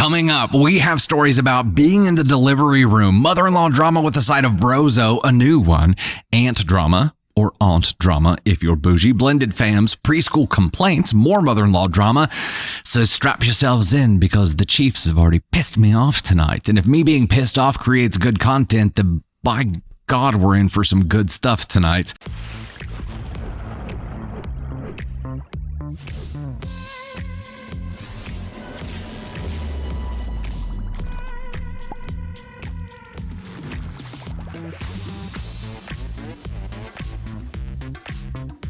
Coming up, we have stories about being in the delivery room, mother-in-law drama with a side of brozo, a new one, aunt drama, or aunt drama if you're bougie, blended fams, preschool complaints, more mother-in-law drama. So strap yourselves in because the Chiefs have already pissed me off tonight. And if me being pissed off creates good content, then by God, we're in for some good stuff tonight.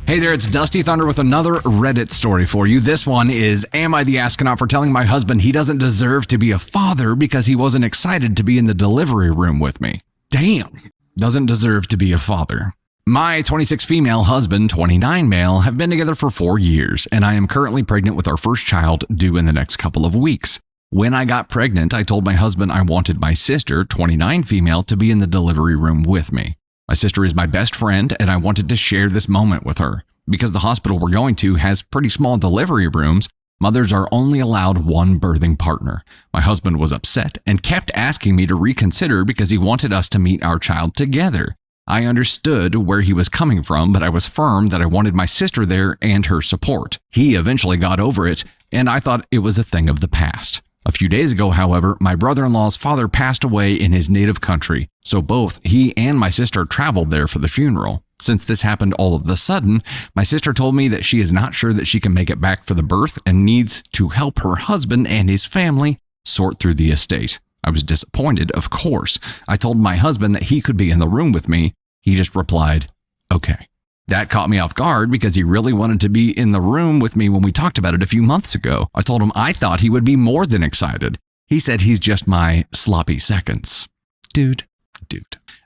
Hey there, it's Dusty Thunder with another Reddit story for you. This one is, am I the astronaut for telling my husband he doesn't deserve to be a father because he wasn't excited to be in the delivery room with me? Damn, doesn't deserve to be a father. My 26 female husband, 29 male, have been together for 4 years, and I am currently pregnant with our first child due in the next couple of weeks. When I got pregnant, I told my husband I wanted my sister, 29 female, to be in the delivery room with me. My sister is my best friend, and I wanted to share this moment with her. Because the hospital we're going to has pretty small delivery rooms, mothers are only allowed one birthing partner. My husband was upset and kept asking me to reconsider because he wanted us to meet our child together. I understood where he was coming from, but I was firm that I wanted my sister there and her support. He eventually got over it, and I thought it was a thing of the past. A few days ago, however, my brother-in-law's father passed away in his native country, so both he and my sister traveled there for the funeral. Since this happened all of a sudden, my sister told me that she is not sure that she can make it back for the birth and needs to help her husband and his family sort through the estate. I was disappointed, of course. I told my husband that he could be in the room with me. He just replied, okay. That caught me off guard because he really wanted to be in the room with me when we talked about it a few months ago. I told him I thought he would be more than excited. He said he's just my sloppy seconds. Dude.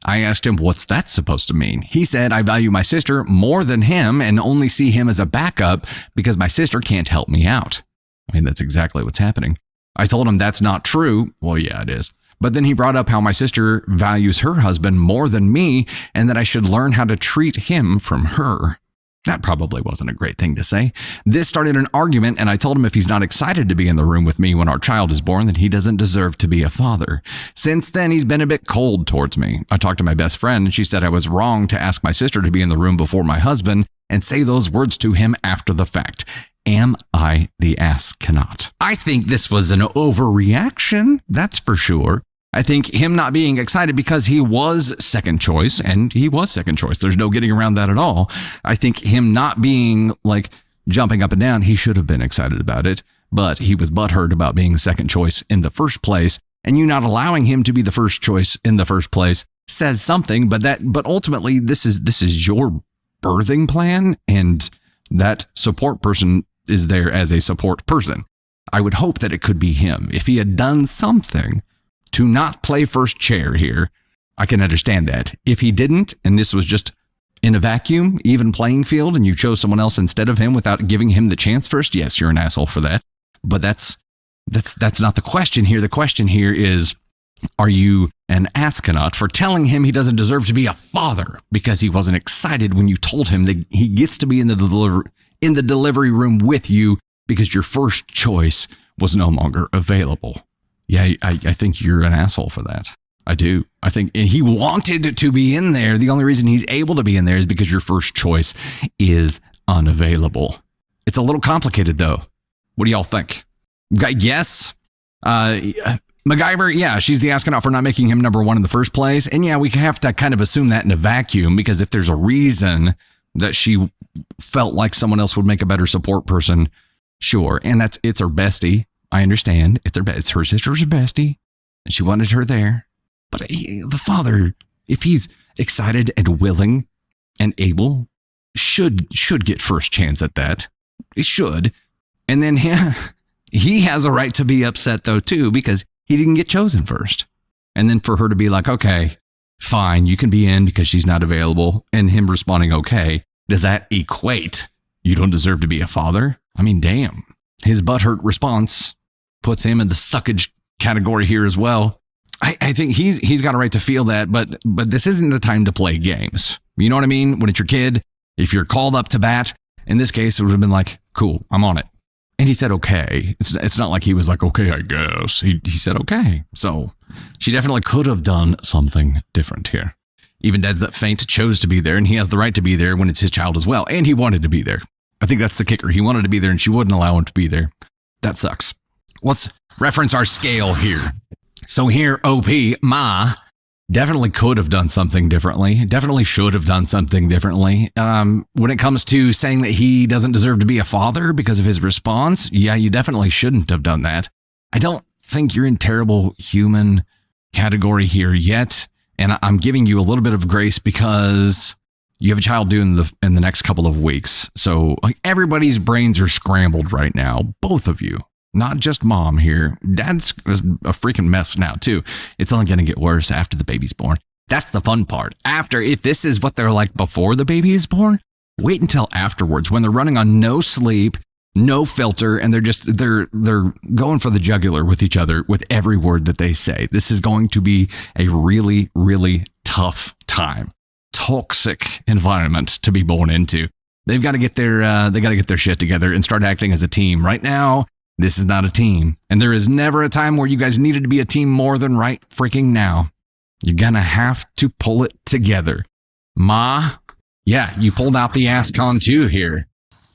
I asked him, what's that supposed to mean? He said, I value my sister more than him and only see him as a backup because my sister can't help me out. I mean, that's exactly what's happening. I told him that's not true. Well, yeah, it is. But then he brought up how my sister values her husband more than me and that I should learn how to treat him from her. That probably wasn't a great thing to say. This started an argument, and I told him if he's not excited to be in the room with me when our child is born, then he doesn't deserve to be a father. Since then, he's been a bit cold towards me. I talked to my best friend, and she said I was wrong to ask my sister to be in the room before my husband and say those words to him after the fact. Am I the ass cannot? I think this was an overreaction, that's for sure. I think him not being excited because he was second choice, and he was second choice. There's no getting around that at all. I think him not being like jumping up and down, he should have been excited about it, but he was butthurt about being second choice in the first place. And you not allowing him to be the first choice in the first place says something, but ultimately this is your birthing plan, and that support person is there as a support person. I would hope that it could be him. If he had done something to not play first chair here, I can understand that. If he didn't, and this was just in a vacuum, even playing field, and you chose someone else instead of him without giving him the chance first, yes, you're an asshole for that. But that's not the question here. The question here is, are you an astronaut for telling him he doesn't deserve to be a father because he wasn't excited when you told him that he gets to be in the delivery room with you because your first choice was no longer available? Yeah, I think you're an asshole for that. I do. I think and he wanted to be in there. The only reason he's able to be in there is because your first choice is unavailable. It's a little complicated, though. What do y'all think? Yes? MacGyver, yeah, she's the astronaut for not making him number one in the first place. And yeah, we have to kind of assume that in a vacuum because if there's a reason that she felt like someone else would make a better support person, sure. And it's her bestie. I understand. It's her sister's bestie, and she wanted her there. But the father, if he's excited and willing and able, should get first chance at that. It should. And then he has a right to be upset, though, too, because he didn't get chosen first. And then for her to be like, okay, fine, you can be in because she's not available, and him responding, okay, does that equate you don't deserve to be a father? I mean, damn. His butthurt response puts him in the suckage category here as well. I think he's got a right to feel that, but this isn't the time to play games. You know what I mean? When it's your kid, if you're called up to bat, in this case, it would have been like, cool, I'm on it. And he said, okay. It's not like he was like, okay, I guess. He said, okay. So she definitely could have done something different here. Even dads that faint chose to be there, and he has the right to be there when it's his child as well. And he wanted to be there. I think that's the kicker. He wanted to be there, and she wouldn't allow him to be there. That sucks. Let's reference our scale here. So here, OP, Ma, definitely could have done something differently. Definitely should have done something differently. When it comes to saying that he doesn't deserve to be a father because of his response, yeah, you definitely shouldn't have done that. I don't think you're in terrible human category here yet. And I'm giving you a little bit of grace because you have a child due in the next couple of weeks. So like, everybody's brains are scrambled right now. Both of you, not just mom here. Dad's a freaking mess now too. It's only going to get worse after the baby's born. That's the fun part. After, if this is what they're like before the baby is born, wait until afterwards when they're running on no sleep, no filter, and they're going for the jugular with each other with every word that they say. This is going to be a really, really tough time. Toxic environment to be born into. They've got to get their shit together and start acting as a team. Right now, this is not a team. And there is never a time where you guys needed to be a team more than right freaking now. You're gonna have to pull it together. Ma, yeah, you pulled out the ass con too here.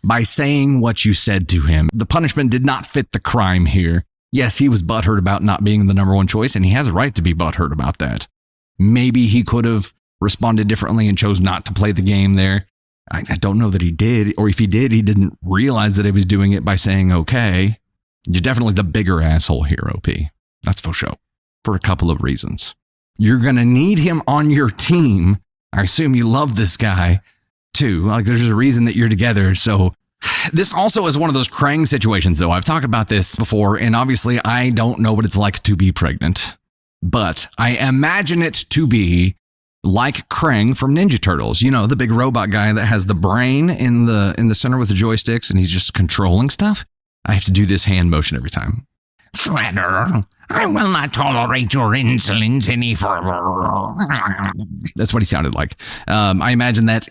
By saying what you said to him. The punishment did not fit the crime here. Yes, he was butthurt about not being the number one choice, and he has a right to be butthurt about that. Maybe he could have responded differently and chose not to play the game there. I don't know that he did, or if he did, he didn't realize that he was doing it by saying okay. You're definitely the bigger asshole here, OP. That's for sure. For a couple of reasons. You're going to need him on your team. I assume you love this guy. Too. Like there's a reason that you're together. So this also is one of those Krang situations though. I've talked about this before, and obviously I don't know what it's like to be pregnant, but I imagine it to be like Krang from Ninja Turtles. You know, the big robot guy that has the brain in the center with the joysticks and he's just controlling stuff. I have to do this hand motion every time. Shredder, I will not tolerate your insolence any further. That's what he sounded like. I imagine that,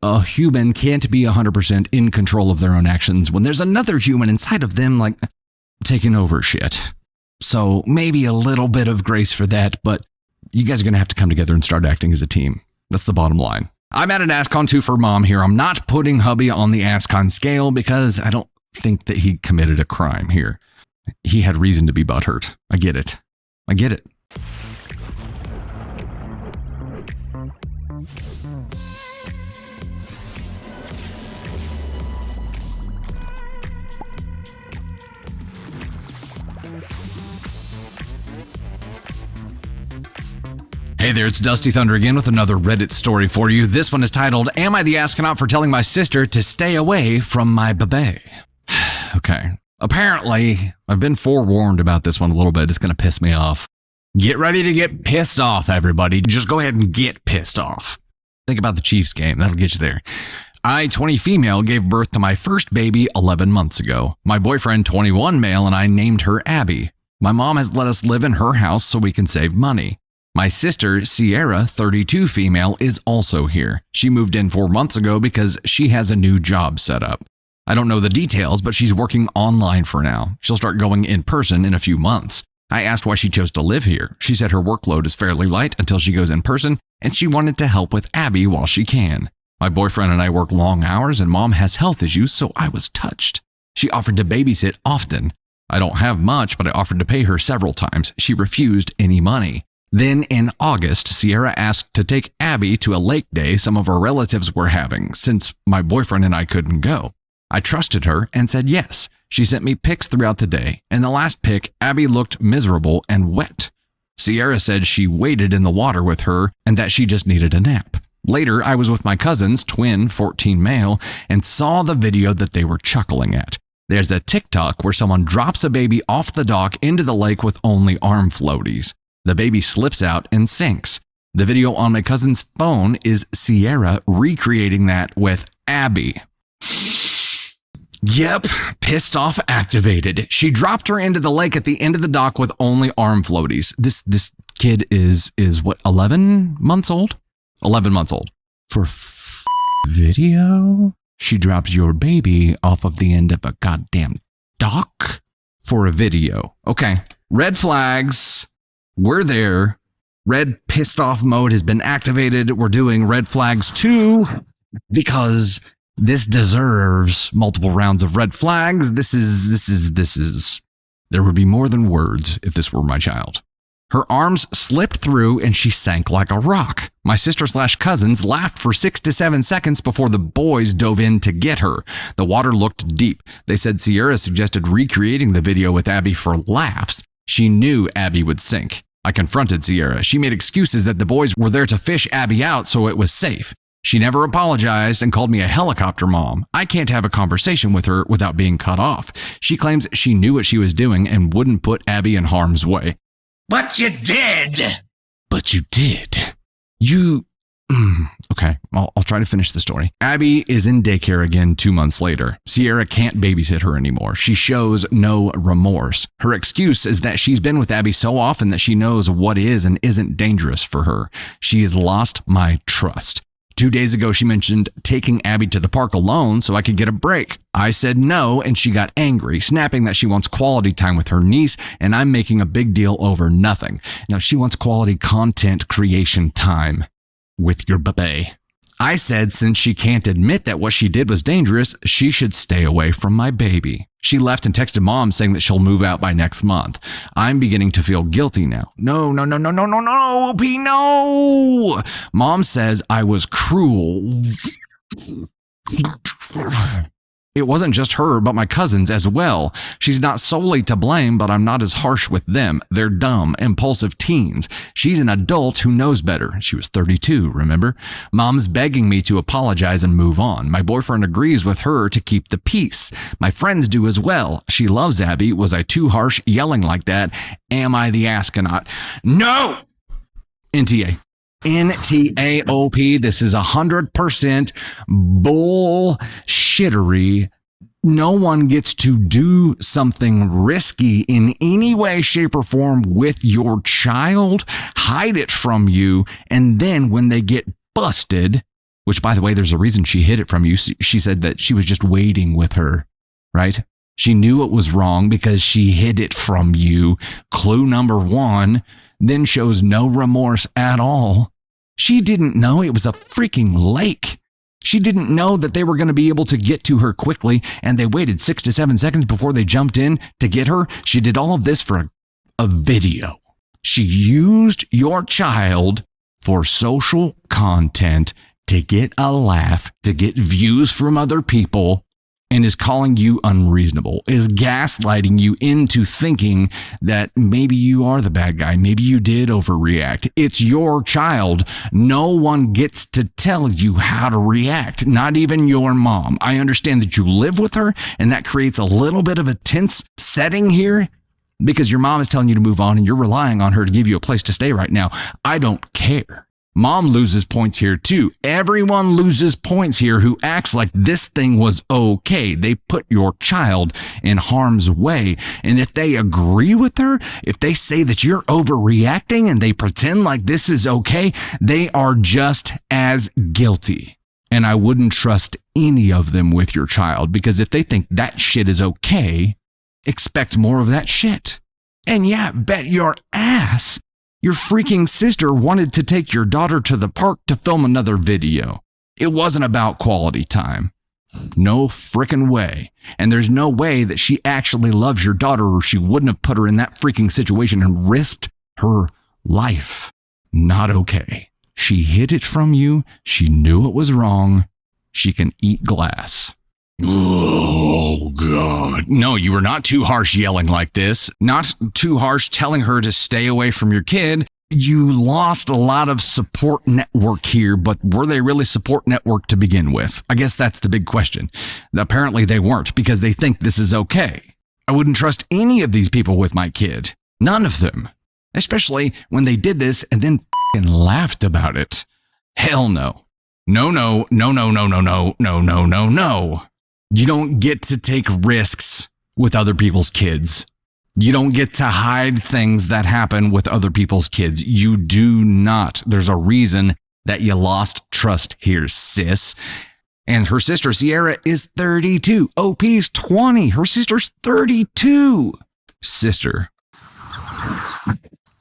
a human can't be 100% in control of their own actions when there's another human inside of them, like, taking over shit. So maybe a little bit of grace for that, but you guys are going to have to come together and start acting as a team. That's the bottom line. I'm at an ASCON 2 for mom here. I'm not putting hubby on the ASCON scale because I don't think that he committed a crime here. He had reason to be butthurt. I get it. Hey there, it's Dusty Thunder again with another Reddit story for you. This one is titled, Am I the Astronaut for Telling My Sister to Stay Away from My Baby? Okay. Apparently, I've been forewarned about this one a little bit. It's going to piss me off. Get ready to get pissed off, everybody. Just go ahead and get pissed off. Think about the Chiefs game. That'll get you there. I, 20 female, gave birth to my first baby 11 months ago. My boyfriend, 21 male, and I named her Abby. My mom has let us live in her house so we can save money. My sister, Sierra, 32 female, is also here. She moved in 4 months ago because she has a new job set up. I don't know the details, but she's working online for now. She'll start going in person in a few months. I asked why she chose to live here. She said her workload is fairly light until she goes in person, and she wanted to help with Abby while she can. My boyfriend and I work long hours, and mom has health issues, so I was touched. She offered to babysit often. I don't have much, but I offered to pay her several times. She refused any money. Then in August, Sierra asked to take Abby to a lake day some of our relatives were having, since my boyfriend and I couldn't go. I trusted her and said yes. She sent me pics throughout the day. In the last pic, Abby looked miserable and wet. Sierra said she waded in the water with her and that she just needed a nap. Later, I was with my cousins, twin, 14 male, and saw the video that they were chuckling at. There's a TikTok where someone drops a baby off the dock into the lake with only arm floaties. The baby slips out and sinks. The video on my cousin's phone is Sierra recreating that with Abby. Yep, pissed off activated. She dropped her into the lake at the end of the dock with only arm floaties. This kid is what, 11 months old? 11 months old. For video? She dropped your baby off of the end of a goddamn dock for a video. Okay, red flags. We're there. Red pissed off mode has been activated. We're doing red flags 2 because this deserves multiple rounds of red flags. This is. There would be more than words if this were my child. Her arms slipped through and she sank like a rock. My sister/cousins laughed for 6 to 7 seconds before the boys dove in to get her. The water looked deep. They said Sierra suggested recreating the video with Abby for laughs. She knew Abby would sink. I confronted Sierra. She made excuses that the boys were there to fish Abby out so it was safe. She never apologized and called me a helicopter mom. I can't have a conversation with her without being cut off. She claims she knew what she was doing and wouldn't put Abby in harm's way. But you did. But you did. You... Okay, I'll try to finish the story. Abby is in daycare again 2 months later. Sierra can't babysit her anymore. She shows no remorse. Her excuse is that she's been with Abby so often that she knows what is and isn't dangerous for her. She has lost my trust. 2 days ago, she mentioned taking Abby to the park alone so I could get a break. I said no, and she got angry, snapping that she wants quality time with her niece, and I'm making a big deal over nothing. Now, she wants quality content creation time with your baby. I said since she can't admit that what she did was dangerous, she should stay away from my baby. She left and texted mom saying that she'll move out by next month. I'm beginning to feel guilty now. No, P, no. Mom says I was cruel. It wasn't just her, but my cousins as well. She's not solely to blame, but I'm not as harsh with them. They're dumb, impulsive teens. She's an adult who knows better. She was 32, remember? Mom's begging me to apologize and move on. My boyfriend agrees with her to keep the peace. My friends do as well. She loves Abby. Was I too harsh yelling like that? Am I the astronaut? No! NTA. NTAOP, this is 100% bullshittery. No one gets to do something risky in any way, shape, or form with your child, hide it from you, and then when they get busted, which, by the way, there's a reason she hid it from you. She said that she was just waiting with her, right? She knew it was wrong because she hid it from you. Clue number 1. Then shows no remorse at all. She didn't know it was a freaking lake. She didn't know that they were going to be able to get to her quickly, and they waited 6 to 7 seconds before they jumped in to get her. She did all of this for a video. She used your child for social content to get a laugh, to get views from other people, and is calling you unreasonable, is gaslighting you into thinking that maybe you are the bad guy, maybe you did overreact. It's your child. No one gets to tell you how to react, not even your mom. I understand that you live with her, and that creates a little bit of a tense setting here because your mom is telling you to move on, and you're relying on her to give you a place to stay right now. I don't care. Mom loses points here too. Everyone loses points here who acts like this thing was okay. They put your child in harm's way. And if they agree with her, if they say that you're overreacting and they pretend like this is okay, they are just as guilty. And I wouldn't trust any of them with your child, because if they think that shit is okay, expect more of that shit. And yeah, bet your ass your freaking sister wanted to take your daughter to the park to film another video. It wasn't about quality time. No frickin' way. And there's no way that she actually loves your daughter, or she wouldn't have put her in that freaking situation and risked her life. Not okay. She hid it from you. She knew it was wrong. She can eat glass. Oh, God. No, you were not too harsh yelling like this. Not too harsh telling her to stay away from your kid. You lost a lot of support network here, but were they really support network to begin with? I guess that's the big question. Apparently they weren't, because they think this is okay. I wouldn't trust any of these people with my kid. None of them. Especially when they did this and then f***ing laughed about it. Hell no. No. You don't get to take risks with other people's kids. You don't get to hide things that happen with other people's kids. You do not. There's a reason that you lost trust here, sis. And her sister Sierra is 32. OP's 20. Her sister's 32. Sister.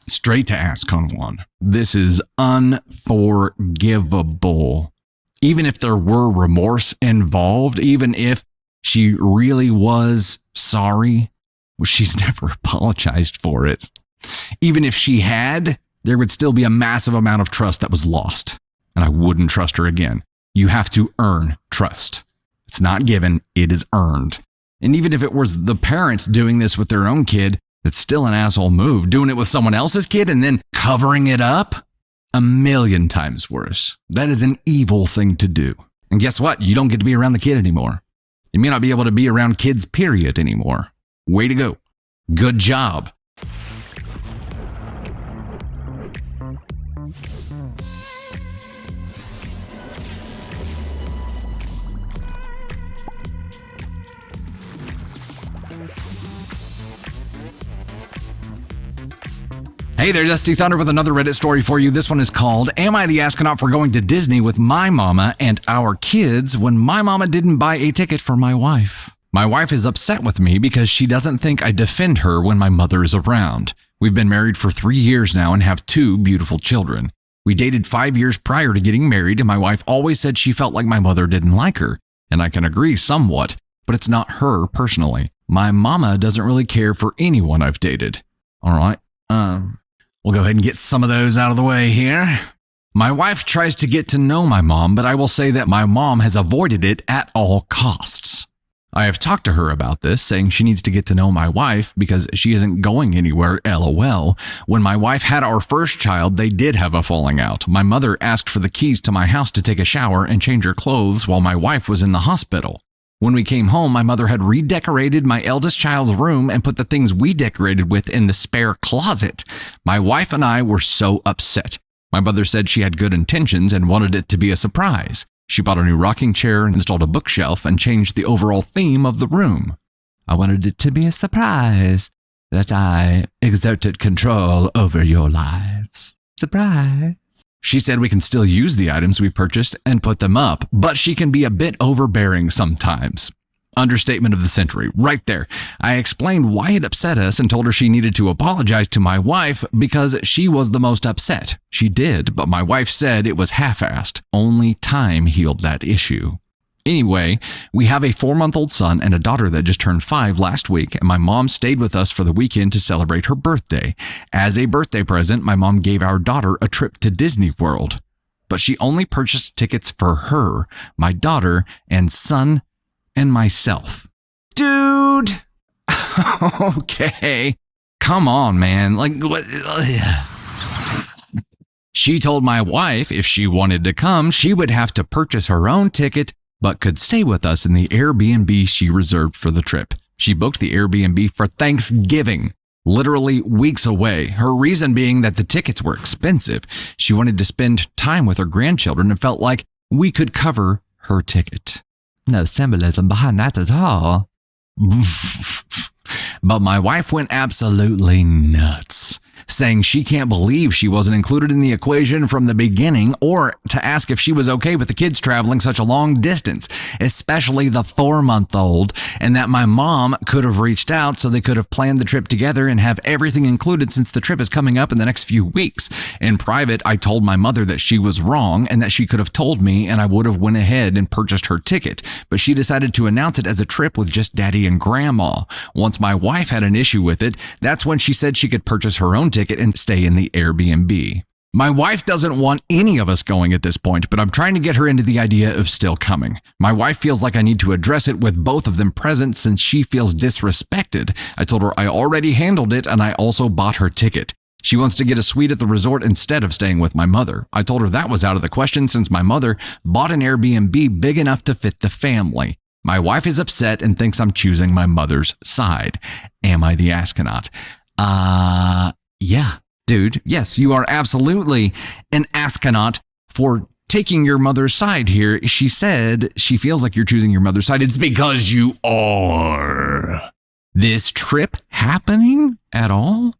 Straight to ask on one. This is unforgivable. Even if there were remorse involved, even if she really was sorry, well, she's never apologized for it. Even if she had, there would still be a massive amount of trust that was lost. And I wouldn't trust her again. You have to earn trust. It's not given, it is earned. And even if it was the parents doing this with their own kid, it's still an asshole move. Doing it with someone else's kid and then covering it up? A million times worse. That is an evil thing to do. And guess what? You don't get to be around the kid anymore. You may not be able to be around kids, period, anymore. Way to go. Good job. Hey there, Dusty Thunder with another Reddit story for you. This one is called, Am I the Astronaut for Going to Disney with My Mama and Our Kids When My Mama Didn't Buy a Ticket for My Wife? My wife is upset with me because she doesn't think I defend her when my mother is around. We've been married for 3 years now and have 2 beautiful children. We dated 5 years prior to getting married, and my wife always said she felt like my mother didn't like her. And I can agree somewhat, but it's not her personally. My mama doesn't really care for anyone I've dated. All right, we'll go ahead and get some of those out of the way here. My wife tries to get to know my mom, but I will say that my mom has avoided it at all costs. I have talked to her about this, saying she needs to get to know my wife because she isn't going anywhere, LOL. When my wife had our first child, they did have a falling out. My mother asked for the keys to my house to take a shower and change her clothes while my wife was in the hospital. When we came home, my mother had redecorated my eldest child's room and put the things we decorated with in the spare closet. My wife and I were so upset. My mother said she had good intentions and wanted it to be a surprise. She bought a new rocking chair, installed a bookshelf, and changed the overall theme of the room. I wanted it to be a surprise that I exerted control over your lives. Surprise. She said we can still use the items we purchased and put them up, but she can be a bit overbearing sometimes. Understatement of the century, right there. I explained why it upset us and told her she needed to apologize to my wife because she was the most upset. She did, but my wife said it was half-assed. Only time healed that issue. Anyway, we have a 4-month-old son and a daughter that just turned 5 last week, and my mom stayed with us for the weekend to celebrate her birthday. As a birthday present, my mom gave our daughter a trip to Disney World, but she only purchased tickets for her, my daughter, and son, and myself. Dude! Okay. Come on, man. Like, what? She told my wife if she wanted to come, she would have to purchase her own ticket, but could stay with us in the Airbnb she reserved for the trip. She booked the Airbnb for Thanksgiving, literally weeks away. Her reason being that the tickets were expensive. She wanted to spend time with her grandchildren and felt like we could cover her ticket. No symbolism behind that at all. But my wife went absolutely nuts, saying she can't believe she wasn't included in the equation from the beginning, or to ask if she was okay with the kids traveling such a long distance, especially the 4-month-old, and that my mom could have reached out so they could have planned the trip together and have everything included since the trip is coming up in the next few weeks. In private, I told my mother that she was wrong and that she could have told me and I would have went ahead and purchased her ticket, but she decided to announce it as a trip with just daddy and grandma. Once my wife had an issue with it, that's when she said she could purchase her own ticket and stay in the Airbnb. My wife doesn't want any of us going at this point, but I'm trying to get her into the idea of still coming. My wife feels like I need to address it with both of them present since she feels disrespected. I told her I already handled it and I also bought her ticket. She wants to get a suite at the resort instead of staying with my mother. I told her that was out of the question since my mother bought an Airbnb big enough to fit the family. My wife is upset and thinks I'm choosing my mother's side. Am I the astronaut? Yeah, dude. Yes, you are absolutely an astronaut for taking your mother's side here. She said she feels like you're choosing your mother's side. It's because you are. This trip happening at all?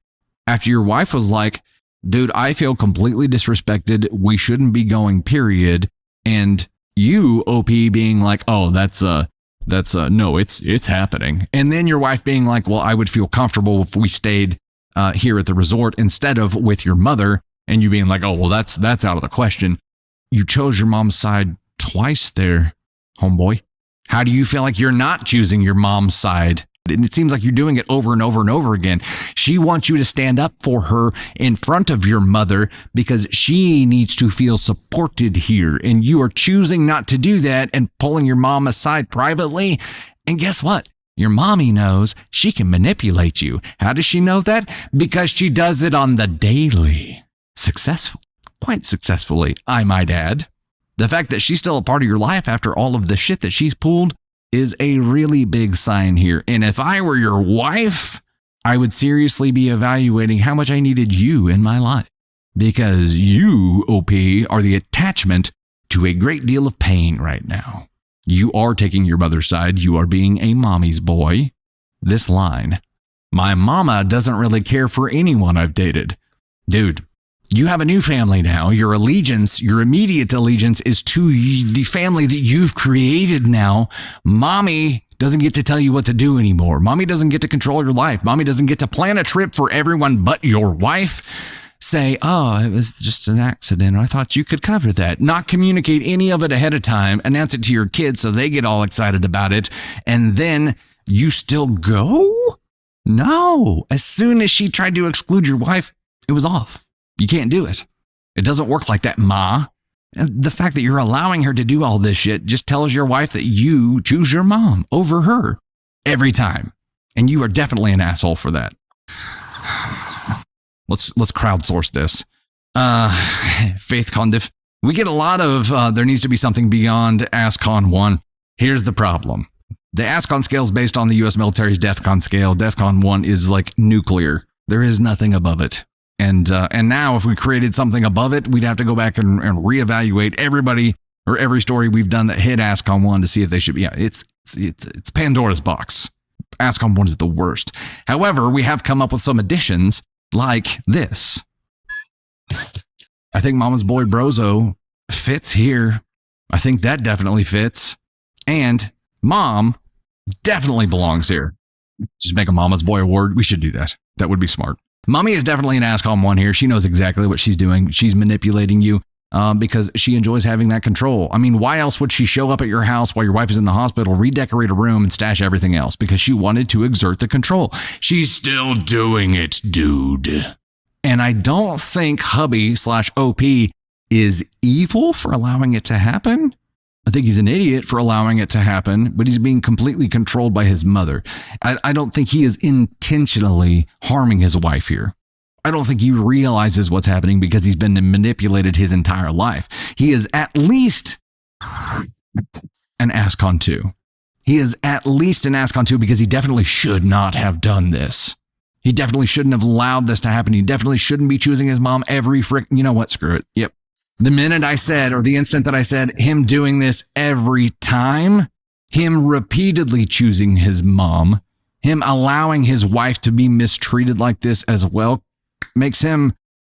After your wife was like, dude, I feel completely disrespected. We shouldn't be going, period. And You, OP, being like, oh, no, it's happening. And then your wife being like, well, I would feel comfortable if we stayed here at the resort instead of with your mother. And you being like, oh, well, that's out of the question. You chose your mom's side twice there, homeboy. How do you feel like you're not choosing your mom's side? And it seems like you're doing it over and over and over again. She wants you to stand up for her in front of your mother because she needs to feel supported here. And you are choosing not to do that and pulling your mom aside privately. And guess what? Your mommy knows she can manipulate you. How does she know that? Because she does it on the daily. Quite successfully, I might add. The fact that she's still a part of your life after all of the shit that she's pulled is a really big sign here. And if I were your wife, I would seriously be evaluating how much I needed you in my life. Because you, OP, are the attachment to a great deal of pain right now. You are taking your mother's side. You are being a mommy's boy. This line, my mama doesn't really care for anyone I've dated. Dude, you have a new family now. Your allegiance, your immediate allegiance is to the family that you've created now. Mommy doesn't get to tell you what to do anymore. Mommy doesn't get to control your life. Mommy doesn't get to plan a trip for everyone but your wife. Say, oh, it was just an accident. I thought you could cover that. Not communicate any of it ahead of time. Announce it to your kids so they get all excited about it. And then you still go? No. As soon as she tried to exclude your wife, it was off. You can't do it. It doesn't work like that, Ma. And the fact that you're allowing her to do all this shit just tells your wife that you choose your mom over her every time. And you are definitely an asshole for that. Let's crowdsource this. Faith Condiff. We get a lot of there needs to be something beyond ASCON 1. Here's the problem. The ASCON scale is based on the U.S. military's DEFCON scale. DEFCON 1 is like nuclear. There is nothing above it. And now if we created something above it, we'd have to go back and reevaluate everybody or every story we've done that hit ASCON 1 to see if they should be. Yeah, it's Pandora's box. ASCON 1 is the worst. However, we have come up with some additions like this. I think Mama's Boy Brozo fits here. I think that definitely fits. And Mom definitely belongs here. Just make a Mama's Boy award. We should do that. That would be smart. Mommy is definitely an ASCON 1 here. She knows exactly what she's doing. She's manipulating you because she enjoys having that control. I mean, why else would she show up at your house while your wife is in the hospital, redecorate a room, and stash everything else? Because she wanted to exert the control. She's still doing it, dude. And I don't think hubby/OP is evil for allowing it to happen. I think he's an idiot for allowing it to happen, but he's being completely controlled by his mother. I don't think he is intentionally harming his wife here. I don't think he realizes what's happening because he's been manipulated his entire life. He is at least an ASCON 2. He is at least an ASCON 2 because he definitely should not have done this. He definitely shouldn't have allowed this to happen. He definitely shouldn't be choosing his mom every you know what? Screw it. Yep. The minute I said, or the instant that I said him doing this every time, him repeatedly choosing his mom, him allowing his wife to be mistreated like this as well, makes him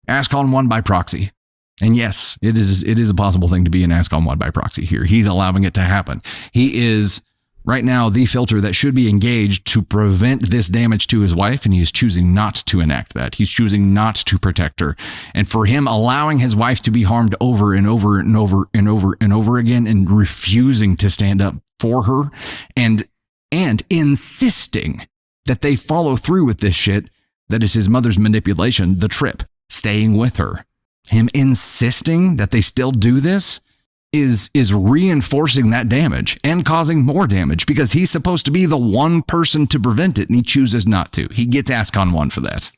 ASCON 1 by proxy. And yes, it is a possible thing to be an ASCON 1 by proxy here. He's allowing it to happen. He is right now the filter that should be engaged to prevent this damage to his wife, and he is choosing not to enact that. He's choosing not to protect her. And for him allowing his wife to be harmed over and over and over and over and over again and refusing to stand up for her and insisting that they follow through with this shit, that is his mother's manipulation, the trip, staying with her. Him insisting that they still do this is reinforcing that damage and causing more damage because he's supposed to be the one person to prevent it and he chooses not to. He gets ASCON 1 for that.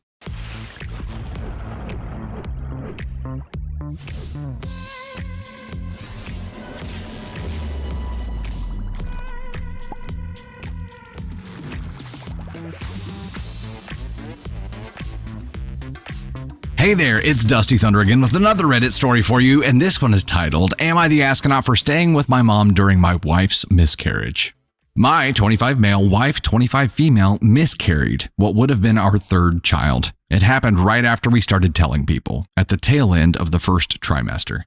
Hey there, it's Dusty Thunder again with another Reddit story for you, and this one is titled, Am I the Astronaut for Staying with My Mom During My Wife's Miscarriage? My 25 male wife, 25 female, miscarried what would have been our third child. It happened right after we started telling people, at the tail end of the first trimester.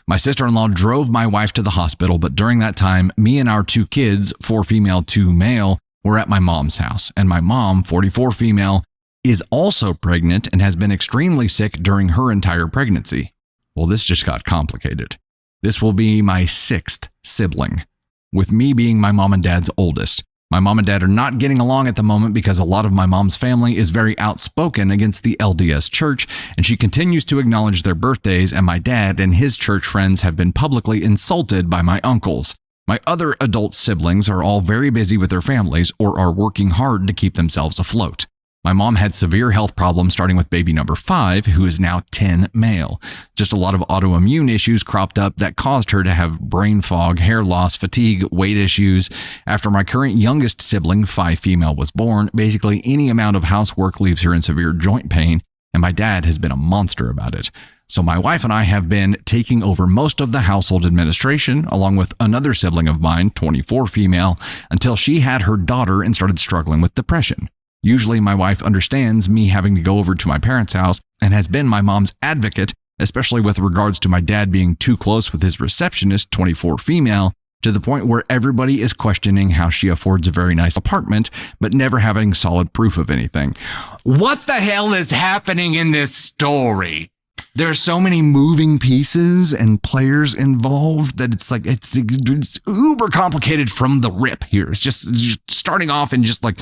My sister-in-law drove my wife to the hospital, but during that time, me and our 2 kids, 4 female, 2 male, were at my mom's house. And my mom, 44 female, is also pregnant and has been extremely sick during her entire pregnancy. Well, this just got complicated. This will be my 6th sibling, with me being my mom and dad's oldest. My mom and dad are not getting along at the moment because a lot of my mom's family is very outspoken against the LDS church, and she continues to acknowledge their birthdays, and my dad and his church friends have been publicly insulted by my uncles. My other adult siblings are all very busy with their families or are working hard to keep themselves afloat. My mom had severe health problems starting with baby number 5, who is now 10 male. Just a lot of autoimmune issues cropped up that caused her to have brain fog, hair loss, fatigue, weight issues. After my current youngest sibling, 5 female, was born, basically any amount of housework leaves her in severe joint pain, and my dad has been a monster about it. So my wife and I have been taking over most of the household administration, along with another sibling of mine, 24 female, until she had her daughter and started struggling with depression. Usually my wife understands me having to go over to my parents' house and has been my mom's advocate, especially with regards to my dad being too close with his receptionist, 24 female, to the point where everybody is questioning how she affords a very nice apartment, but never having solid proof of anything. What the hell is happening in this story? There's so many moving pieces and players involved that it's uber complicated from the rip here. It's just starting off in just like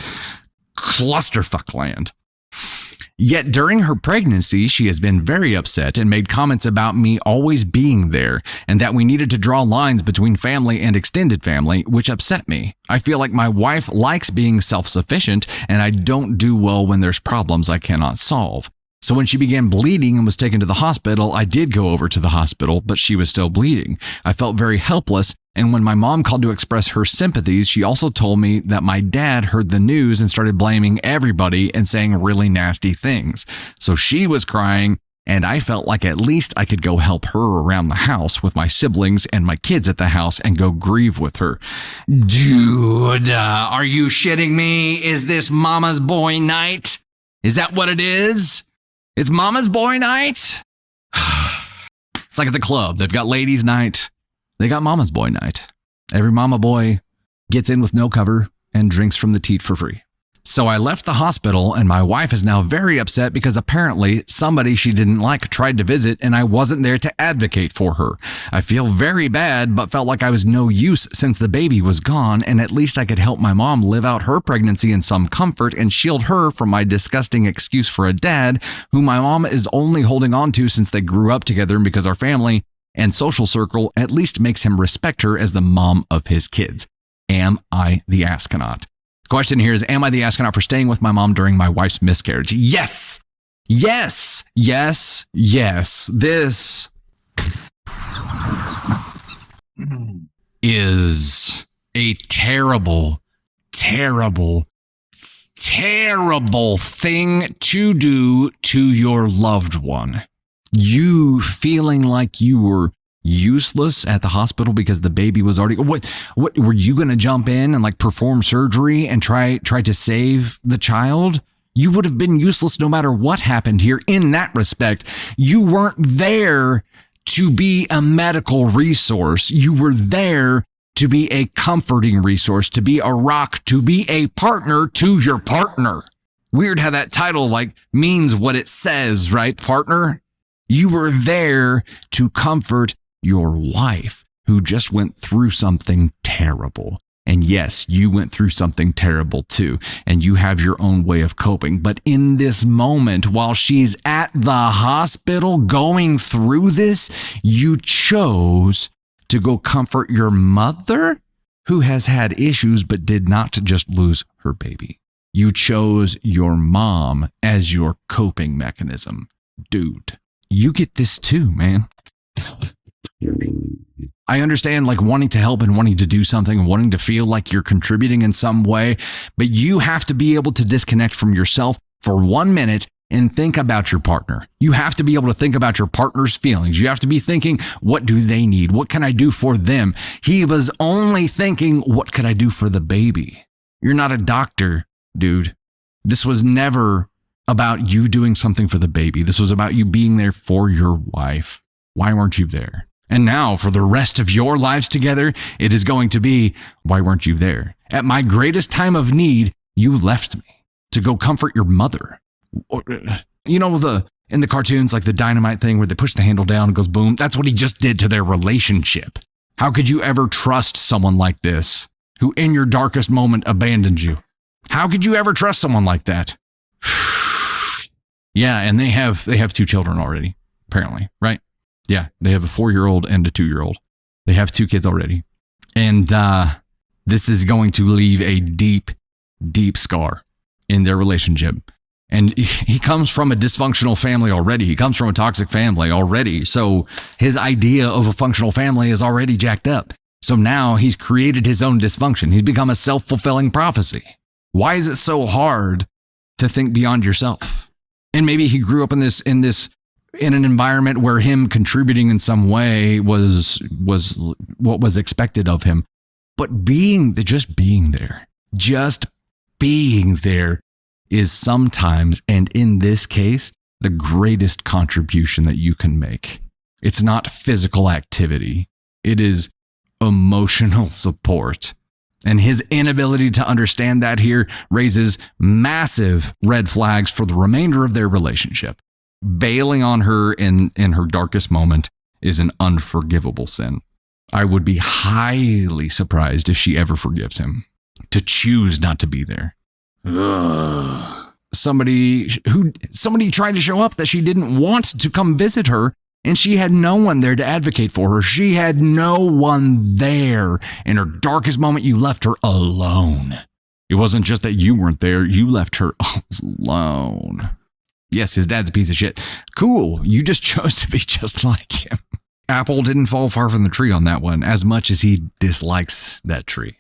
clusterfuck land. Yet during her pregnancy, she has been very upset and made comments about me always being there and that we needed to draw lines between family and extended family, which upset me. I feel like my wife likes being self-sufficient and I don't do well when there's problems I cannot solve. So when she began bleeding and was taken to the hospital, I did go over to the hospital, but she was still bleeding. I felt very helpless, and when my mom called to express her sympathies, she also told me that my dad heard the news and started blaming everybody and saying really nasty things. So she was crying, and I felt like at least I could go help her around the house with my siblings and my kids at the house and go grieve with her. Dude, are you shitting me? Is this mama's boy night? Is that what it is? It's mama's boy night? It's like at the club. They've got ladies' night. They got mama's boy night. Every mama boy gets in with no cover and drinks from the teat for free. So I left the hospital, and my wife is now very upset because apparently somebody she didn't like tried to visit and I wasn't there to advocate for her. I feel very bad, but felt like I was no use since the baby was gone, and at least I could help my mom live out her pregnancy in some comfort and shield her from my disgusting excuse for a dad who my mom is only holding on to since they grew up together and because our family and social circle at least makes him respect her as the mom of his kids. Am I the astronaut? The question here is, am I the astronaut for staying with my mom during my wife's miscarriage? Yes! Yes! Yes! Yes! This is a terrible, terrible, terrible thing to do to your loved one. You feeling like you were useless at the hospital because the baby was already, what were you going to jump in and like perform surgery and try to save the child? You would have been useless no matter what happened here. In that respect, you weren't there to be a medical resource. You were there to be a comforting resource, to be a rock, to be a partner to your partner. Weird how that title like means what it says, right? Partner. You were there to comfort your wife, who just went through something terrible. And yes, you went through something terrible too, and you have your own way of coping. But in this moment, while she's at the hospital going through this, you chose to go comfort your mother, who has had issues but did not just lose her baby. You chose your mom as your coping mechanism. Dude, you get this too, man. I understand like wanting to help and wanting to do something and wanting to feel like you're contributing in some way, but you have to be able to disconnect from yourself for 1 minute and think about your partner. You have to be able to think about your partner's feelings. You have to be thinking, what do they need? What can I do for them? He was only thinking, what could I do for the baby? You're not a doctor, dude. This was never about you doing something for the baby. This was about you being there for your wife. Why weren't you there? And now for the rest of your lives together, it is going to be, why weren't you there? At my greatest time of need, you left me to go comfort your mother. You know, in the cartoons, like the dynamite thing where they push the handle down and it goes boom. That's what he just did to their relationship. How could you ever trust someone like this who in your darkest moment abandoned you? How could you ever trust someone like that? Yeah, and they have 2 children already, apparently, right? Yeah, they have a 4-year-old and a 2-year-old. They have 2 kids already. And this is going to leave a deep, deep scar in their relationship. And he comes from a dysfunctional family already. He comes from a toxic family already. So his idea of a functional family is already jacked up. So now he's created his own dysfunction. He's become a self-fulfilling prophecy. Why is it so hard to think beyond yourself? And maybe he grew up in an environment where him contributing in some way was what was expected of him. But just being there is sometimes, and in this case, the greatest contribution that you can make. It's not physical activity. It is emotional support. And his inability to understand that here raises massive red flags for the remainder of their relationship. Bailing on her in her darkest moment is an unforgivable sin. I would be highly surprised if she ever forgives him. To choose not to be there. Ugh. Somebody tried to show up that she didn't want to come visit her, and she had no one there to advocate for her. She had no one there. In her darkest moment, you left her alone. It wasn't just that you weren't there, you left her alone. Yes, his dad's a piece of shit. Cool, you just chose to be just like him. Apple didn't fall far from the tree on that one, as much as he dislikes that tree.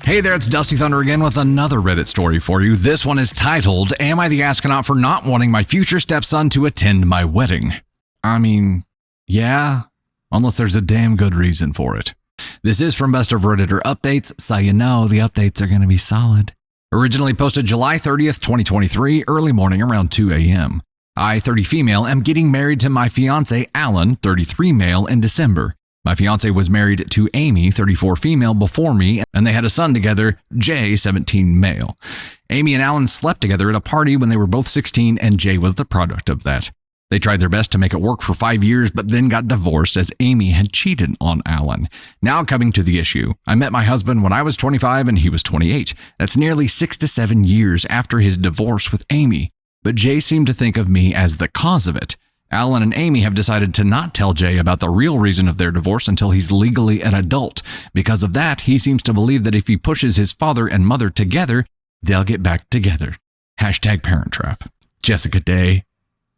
Hey there, it's Dusty Thunder again with another Reddit story for you. This one is titled, Am I the Astronaut for Not Wanting My Future Stepson to Attend My Wedding? I mean, yeah, unless there's a damn good reason for it. This is from Best of Redditor Updates, so you know the updates are going to be solid. Originally posted July 30th, 2023, early morning around 2 a.m. I, 30 female, am getting married to my fiance, Alan, 33 male, in December. My fiance was married to Amy, 34 female, before me, and they had a son together, Jay, 17 male. Amy and Alan slept together at a party when they were both 16, and Jay was the product of that. They tried their best to make it work for 5 years, but then got divorced as Amy had cheated on Alan. Now coming to the issue. I met my husband when I was 25 and he was 28. That's nearly 6 to 7 years after his divorce with Amy. But Jay seemed to think of me as the cause of it. Alan and Amy have decided to not tell Jay about the real reason of their divorce until he's legally an adult. Because of that, he seems to believe that if he pushes his father and mother together, they'll get back together. #Parent Trap. Jessica Day,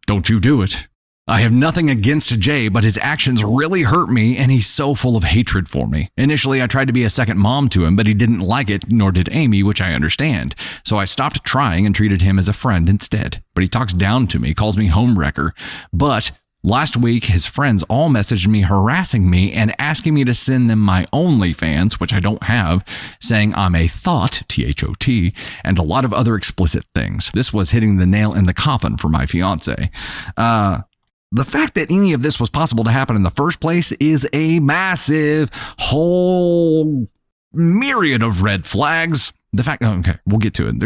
don't you do it. I have nothing against Jay, but his actions really hurt me, and he's so full of hatred for me. Initially, I tried to be a second mom to him, but he didn't like it, nor did Amy, which I understand. So I stopped trying and treated him as a friend instead. But he talks down to me, calls me homewrecker. But last week, his friends all messaged me harassing me and asking me to send them my OnlyFans, which I don't have, saying I'm a thought, T-H-O-T, and a lot of other explicit things. This was hitting the nail in the coffin for my fiance. The fact that any of this was possible to happen in the first place is a massive whole myriad of red flags. Okay, we'll get to it.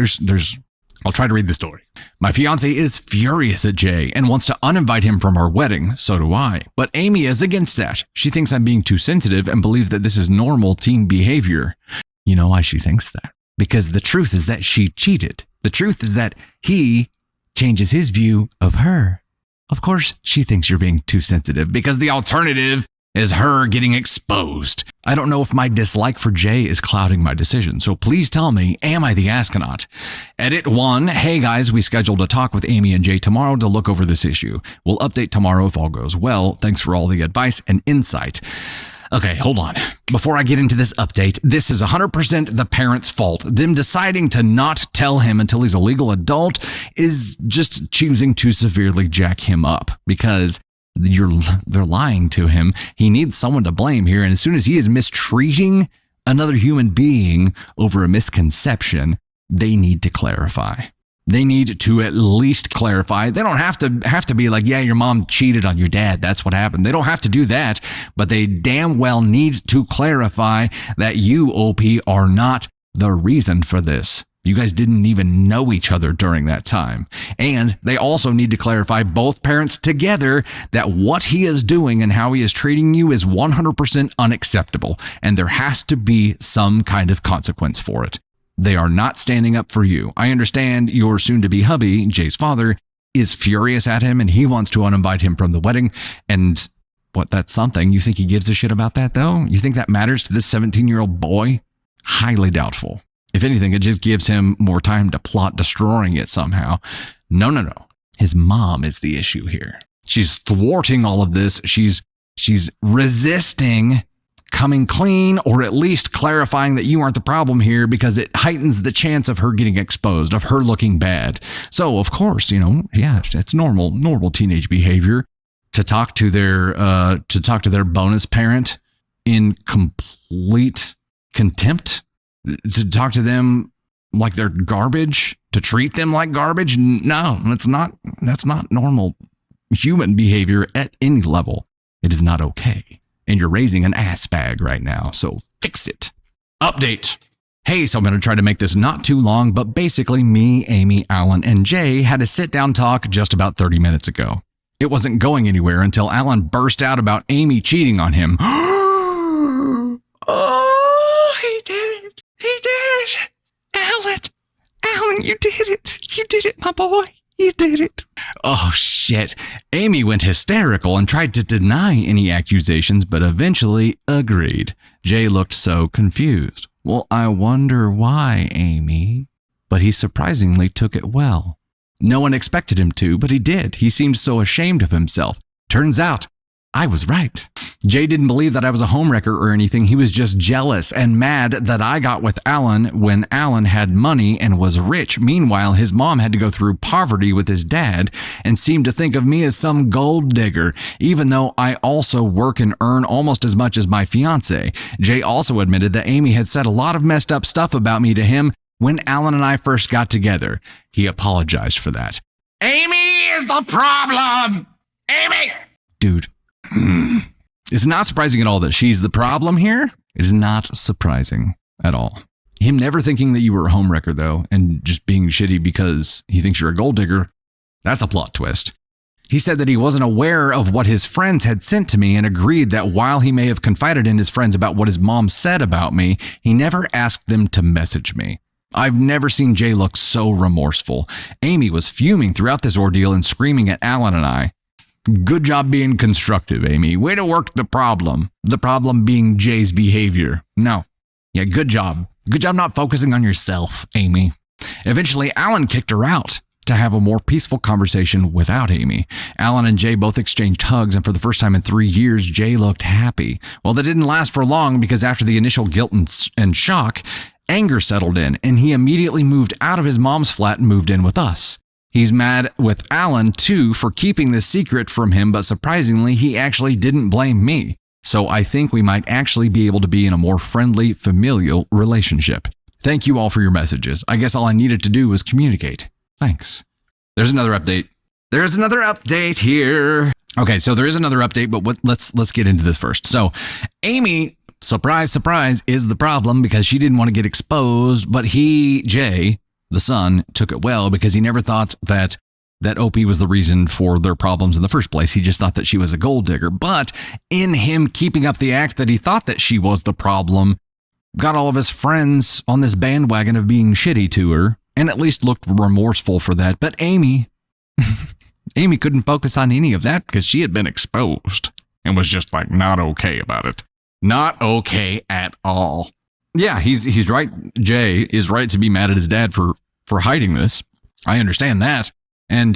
I'll try to read the story. My fiance is furious at Jay and wants to uninvite him from our wedding. So do I. But Amy is against that. She thinks I'm being too sensitive and believes that this is normal teen behavior. You know why she thinks that? Because the truth is that she cheated. The truth is that he changes his view of her. Of course, she thinks you're being too sensitive because the alternative is her getting exposed. I don't know if my dislike for Jay is clouding my decision, so please tell me, am I the astronaut? Edit 1, hey guys, we scheduled a talk with Amy and Jay tomorrow to look over this issue. We'll update tomorrow if all goes well. Thanks for all the advice and insight. Okay, hold on. Before I get into this update, this is 100% the parents' fault. Them deciding to not tell him until he's a legal adult is just choosing to severely jack him up because they're lying to him. He needs someone to blame here, and as soon as he is mistreating another human being over a misconception, they need to clarify. They need to at least clarify. They don't have to be like, yeah, your mom cheated on your dad. That's what happened. They don't have to do that, but they damn well need to clarify that you, OP, are not the reason for this. You guys didn't even know each other during that time. And they also need to clarify, both parents together, that what he is doing and how he is treating you is 100% unacceptable, and there has to be some kind of consequence for it. They are not standing up for you. I understand your soon-to-be hubby, Jay's father, is furious at him and he wants to uninvite him from the wedding. And that's something. You think he gives a shit about that, though? You think that matters to this 17-year-old boy? Highly doubtful. If anything, it just gives him more time to plot destroying it somehow. No. His mom is the issue here. She's thwarting all of this. She's resisting coming clean, or at least clarifying that you aren't the problem here, because it heightens the chance of her getting exposed, of her looking bad. So, of course, it's normal teenage behavior to talk to their bonus parent in complete contempt, to talk to them like they're garbage, to treat them like garbage. No, that's not normal human behavior at any level. It is not okay. And you're raising an ass bag right now, so fix it. Update. Hey, so I'm going to try to make this not too long, but basically me, Amy, Alan, and Jay had a sit-down talk just about 30 minutes ago. It wasn't going anywhere until Alan burst out about Amy cheating on him. Oh, he did it. He did it. Alan, you did it. You did it, my boy. You did it. Oh, shit. Amy went hysterical and tried to deny any accusations, but eventually agreed. Jay looked so confused. Well, I wonder why, Amy. But he surprisingly took it well. No one expected him to, but he did. He seemed so ashamed of himself. Turns out, I was right. Jay didn't believe that I was a homewrecker or anything. He was just jealous and mad that I got with Alan when Alan had money and was rich. Meanwhile, his mom had to go through poverty with his dad and seemed to think of me as some gold digger, even though I also work and earn almost as much as my fiance. Jay also admitted that Amy had said a lot of messed up stuff about me to him when Alan and I first got together. He apologized for that. Amy is the problem! Amy! Dude. It's not surprising at all that she's the problem here. It is not surprising at all. Him never thinking that you were a homewrecker, though, and just being shitty because he thinks you're a gold digger, that's a plot twist. He said that he wasn't aware of what his friends had sent to me and agreed that while he may have confided in his friends about what his mom said about me, he never asked them to message me. I've never seen Jay look so remorseful. Amy was fuming throughout this ordeal and screaming at Alan and I. Good job being constructive, Amy. Way to work the problem. The problem being Jay's behavior. No. Yeah, good job. Good job not focusing on yourself, Amy. Eventually, Alan kicked her out to have a more peaceful conversation without Amy. Alan and Jay both exchanged hugs, and for the first time in 3 years, Jay looked happy. Well, that didn't last for long because after the initial guilt and shock, anger settled in, and he immediately moved out of his mom's flat and moved in with us. He's mad with Alan, too, for keeping this secret from him, but surprisingly, he actually didn't blame me. So I think we might actually be able to be in a more friendly, familial relationship. Thank you all for your messages. I guess all I needed to do was communicate. Thanks. There's another update. There's another update here. Okay, so there is another update, but let's get into this first. So Amy, surprise, surprise, is the problem because she didn't want to get exposed, but Jay, the son, took it well because he never thought that OP was the reason for their problems in the first place. He just thought that she was a gold digger. But in him keeping up the act that he thought that she was the problem, got all of his friends on this bandwagon of being shitty to her, and at least looked remorseful for that. But Amy couldn't focus on any of that because she had been exposed. and was just like not okay about it. Not okay at all. Yeah, he's right. Jay is right to be mad at his dad for hiding this. I understand that. And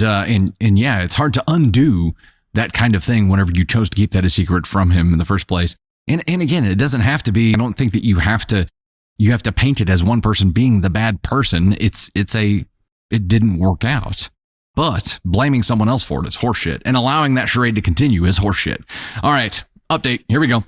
yeah, it's hard to undo that kind of thing whenever you chose to keep that a secret from him in the first place. And again, it doesn't have to be. I don't think that you have to paint it as one person being the bad person. It didn't work out. But blaming someone else for it is horseshit, and allowing that charade to continue is horseshit. All right, update. Here we go.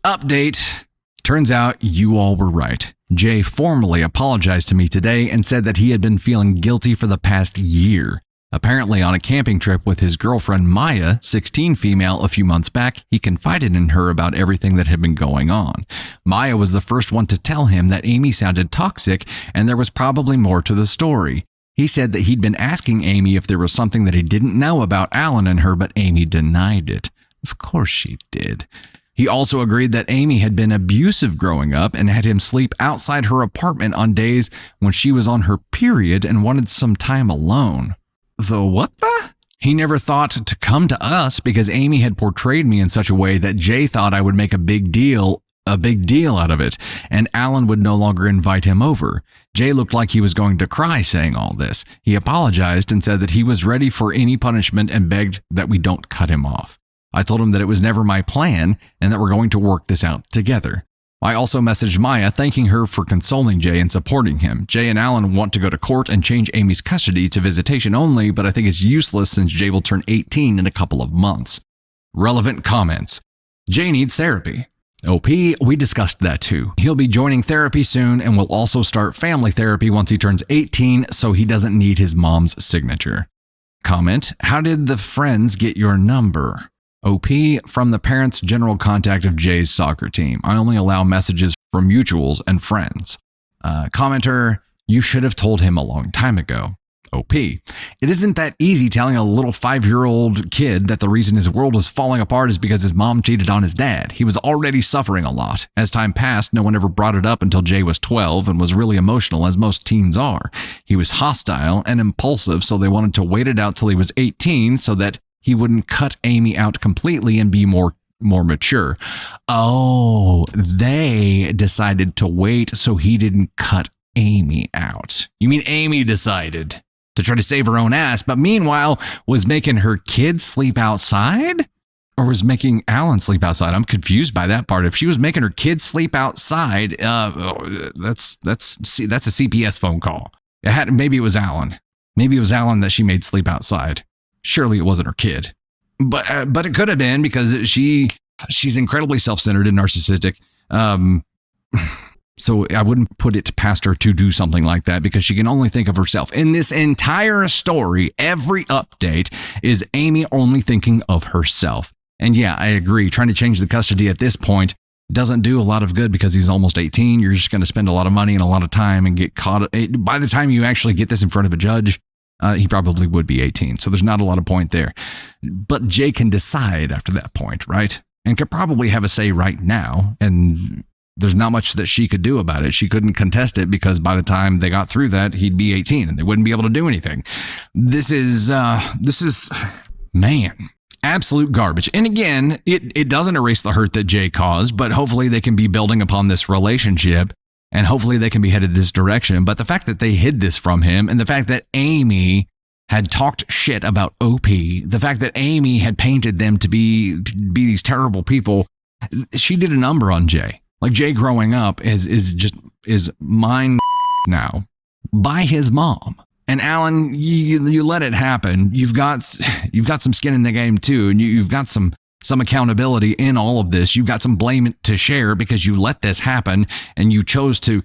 Update. Turns out you all were right. Jay formally apologized to me today and said that he had been feeling guilty for the past year. Apparently, on a camping trip with his girlfriend Maya, 16 female, a few months back, he confided in her about everything that had been going on. Maya was the first one to tell him that Amy sounded toxic and there was probably more to the story. He said that he'd been asking Amy if there was something that he didn't know about Alan and her, but Amy denied it. Of course she did. He also agreed that Amy had been abusive growing up and had him sleep outside her apartment on days when she was on her period and wanted some time alone. The what the? He never thought to come to us because Amy had portrayed me in such a way that Jay thought I would make a big deal out of it, and Alan would no longer invite him over. Jay looked like he was going to cry saying all this. He apologized and said that he was ready for any punishment and begged that we don't cut him off. I told him that it was never my plan and that we're going to work this out together. I also messaged Maya thanking her for consoling Jay and supporting him. Jay and Alan want to go to court and change Amy's custody to visitation only, but I think it's useless since Jay will turn 18 in a couple of months. Relevant comments. Jay needs therapy. OP, we discussed that too. He'll be joining therapy soon and will also start family therapy once he turns 18, so he doesn't need his mom's signature. Comment, how did the friends get your number? OP, from the parents' general contact of Jay's soccer team. I only allow messages from mutuals and friends. Commenter, you should have told him a long time ago. OP, it isn't that easy telling a little 5-year-old kid that the reason his world was falling apart is because his mom cheated on his dad. He was already suffering a lot. As time passed, no one ever brought it up until Jay was 12 and was really emotional, as most teens are. He was hostile and impulsive, so they wanted to wait it out till he was 18 so that he wouldn't cut Amy out completely and be more mature. Oh, they decided to wait so he didn't cut Amy out. You mean Amy decided to try to save her own ass, but meanwhile was making her kids sleep outside? Or was making Alan sleep outside? I'm confused by that part. If she was making her kids sleep outside, that's a CPS phone call. Maybe it was Alan. Maybe it was Alan that she made sleep outside. Surely it wasn't her kid. But it could have been because she's incredibly self-centered and narcissistic. So I wouldn't put it past her to do something like that because she can only think of herself. In this entire story, every update is Amy only thinking of herself. And yeah, I agree. Trying to change the custody at this point doesn't do a lot of good because he's almost 18. You're just going to spend a lot of money and a lot of time and get caught. By the time you actually get this in front of a judge, he probably would be 18. So there's not a lot of point there. But Jay can decide after that point, right? And could probably have a say right now. And there's not much that she could do about it. She couldn't contest it because by the time they got through that, he'd be 18 and they wouldn't be able to do anything. This is, man, absolute garbage. And again, it doesn't erase the hurt that Jay caused, but hopefully they can be building upon this relationship and hopefully they can be headed this direction. But the fact that they hid this from him and the fact that Amy had talked shit about OP, the fact that Amy had painted them to be these terrible people, she did a number on Jay. Like Jay growing up is mind now by his mom. And Alan, you let it happen. You've got some skin in the game too, and you've got some accountability in all of this. You've got some blame to share because you let this happen, and you chose to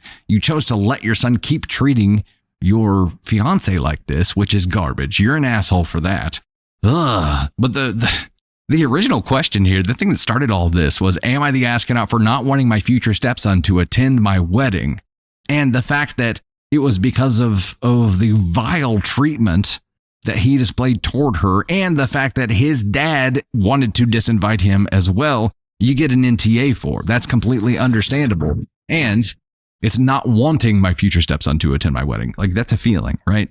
let your son keep treating your fiance like this, which is garbage. You're an asshole for that. Ugh. But the original question here, the thing that started all this was, am I the astronaut for not wanting my future stepson to attend my wedding? And the fact that it was because of the vile treatment that he displayed toward her and the fact that his dad wanted to disinvite him as well, you get an NTA for. That's completely understandable. And it's not wanting my future stepson to attend my wedding. Like, that's a feeling, right?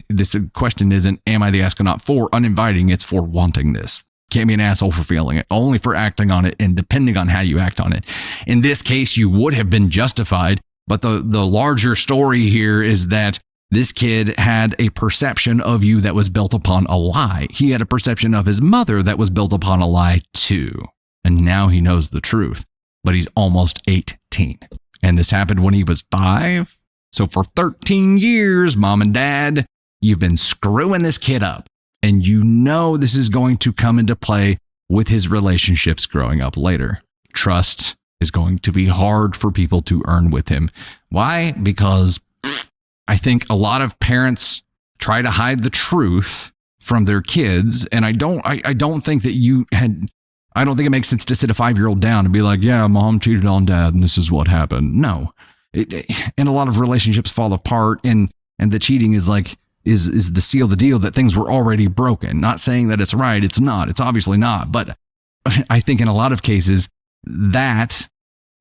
This question isn't, am I the astronaut for uninviting? It's for wanting this. Can't be an asshole for feeling it, only for acting on it and depending on how you act on it. In this case, you would have been justified, but the larger story here is that this kid had a perception of you that was built upon a lie. He had a perception of his mother that was built upon a lie too. And now he knows the truth, but he's almost 18. And this happened when he was 5. So for 13 years, mom and dad, you've been screwing this kid up. And you know this is going to come into play with his relationships growing up later. Trust is going to be hard for people to earn with him. Why? Because I think a lot of parents try to hide the truth from their kids. And I don't think it makes sense to sit a 5-year-old down and be like, yeah, mom cheated on dad and this is what happened. No. And a lot of relationships fall apart and the cheating is like, is the seal of the deal that things were already broken. Not saying that it's right. It's not. It's obviously not. But I think in a lot of cases, that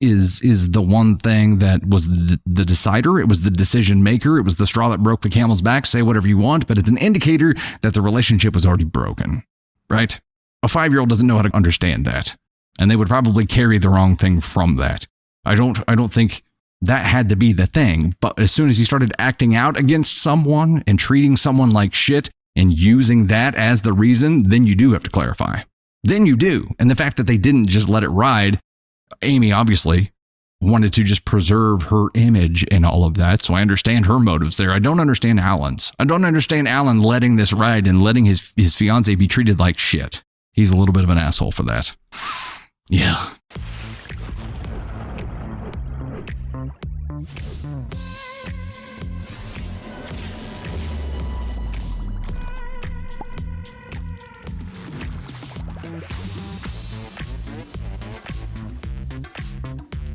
is the one thing that was the decider. It was the decision maker. It was the straw that broke the camel's back. Say whatever you want, but it's an indicator that the relationship was already broken, right? A 5-year-old doesn't know how to understand that. And they would probably carry the wrong thing from that. I don't think that had to be the thing. But as soon as he started acting out against someone and treating someone like shit and using that as the reason, then you do have to clarify. Then you do. And the fact that they didn't just let it ride, Amy obviously wanted to just preserve her image and all of that. So I understand her motives there. I don't understand Alan's. I don't understand Alan letting this ride and letting his fiance be treated like shit. He's a little bit of an asshole for that. Yeah.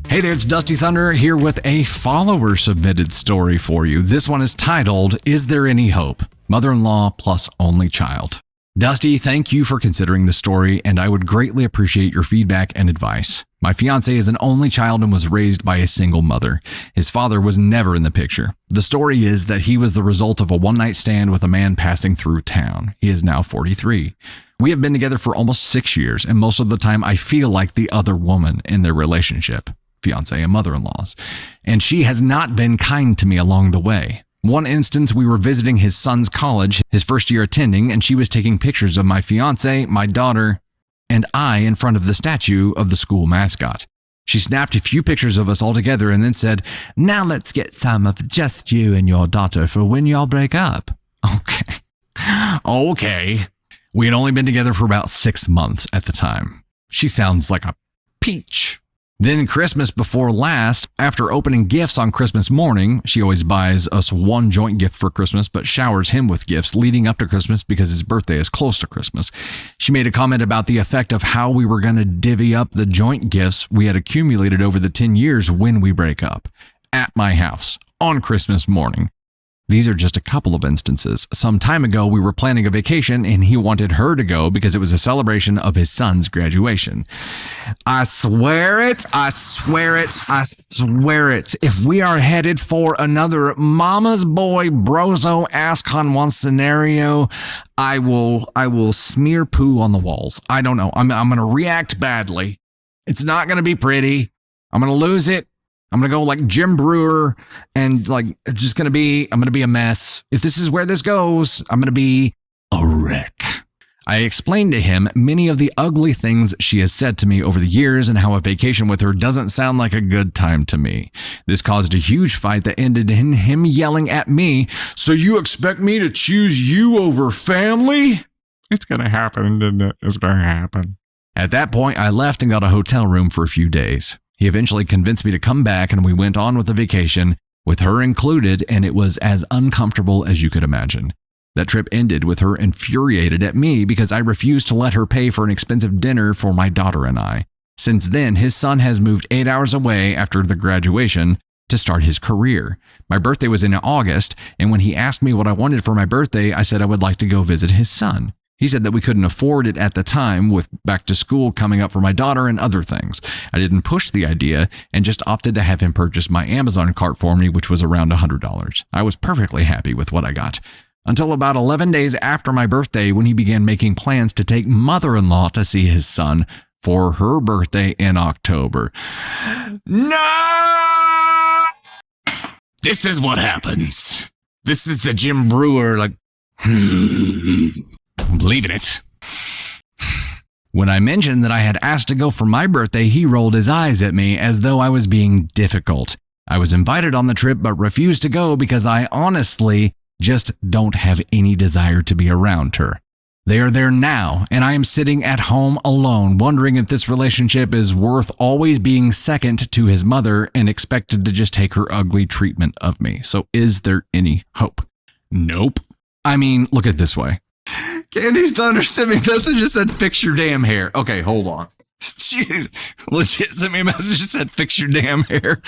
Hey there, it's Dusty Thunder here with a follower submitted story for you. This one is titled, Is There Any Hope? Mother-in-law plus only child. Dusty, thank you for considering the story, and I would greatly appreciate your feedback and advice. My fiance is an only child and was raised by a single mother. His father was never in the picture. The story is that he was the result of a one-night stand with a man passing through town. He is now 43. We have been together for almost 6 years, and most of the time I feel like the other woman in their relationship. Fiance and mother-in-laws, and she has not been kind to me along the way. One instance, we were visiting his son's college, his first year attending, and she was taking pictures of my fiance, my daughter, and I in front of the statue of the school mascot. She snapped a few pictures of us all together and then said, "Now let's get some of just you and your daughter for when y'all break up." Okay. We had only been together for about 6 months at the time. She sounds like a peach. Then Christmas before last, after opening gifts on Christmas morning, she always buys us one joint gift for Christmas, but showers him with gifts leading up to Christmas because his birthday is close to Christmas. She made a comment about the effect of how we were going to divvy up the joint gifts we had accumulated over the 10 years when we break up. At my house, on Christmas morning. These are just a couple of instances. Some time ago, we were planning a vacation and he wanted her to go because it was a celebration of his son's graduation. I swear it. If we are headed for another mama's boy brozo ass con one scenario, I will smear poo on the walls. I don't know. I'm going to react badly. It's not going to be pretty. I'm going to lose it. I'm going to go like Jim Brewer and I'm going to be a mess. If this is where this goes, I'm going to be a wreck. I explained to him many of the ugly things she has said to me over the years and how a vacation with her doesn't sound like a good time to me. This caused a huge fight that ended in him yelling at me, "So you expect me to choose you over family?" It's going to happen, isn't it? It's going to happen. At that point, I left and got a hotel room for a few days. He eventually convinced me to come back and we went on with the vacation, with her included, and it was as uncomfortable as you could imagine. That trip ended with her infuriated at me because I refused to let her pay for an expensive dinner for my daughter and I. Since then, his son has moved 8 hours away after the graduation to start his career. My birthday was in August, and when he asked me what I wanted for my birthday, I said I would like to go visit his son. He said that we couldn't afford it at the time with back to school coming up for my daughter and other things. I didn't push the idea and just opted to have him purchase my Amazon cart for me, which was around $100. I was perfectly happy with what I got. until about 11 days after my birthday when he began making plans to take mother-in-law to see his son for her birthday in October. No! This is what happens. This is the Jim Brewer, I'm believing it. When I mentioned that I had asked to go for my birthday, he rolled his eyes at me as though I was being difficult. I was invited on the trip but refused to go because I honestly just don't have any desire to be around her. They are there now, and I am sitting at home alone, wondering if this relationship is worth always being second to his mother and expected to just take her ugly treatment of me. So is there any hope? Nope. I mean, look at it this way. Candy's Thunder sent me a message that said, fix your damn hair. Okay, hold on. She legit sent me a message that said, fix your damn hair.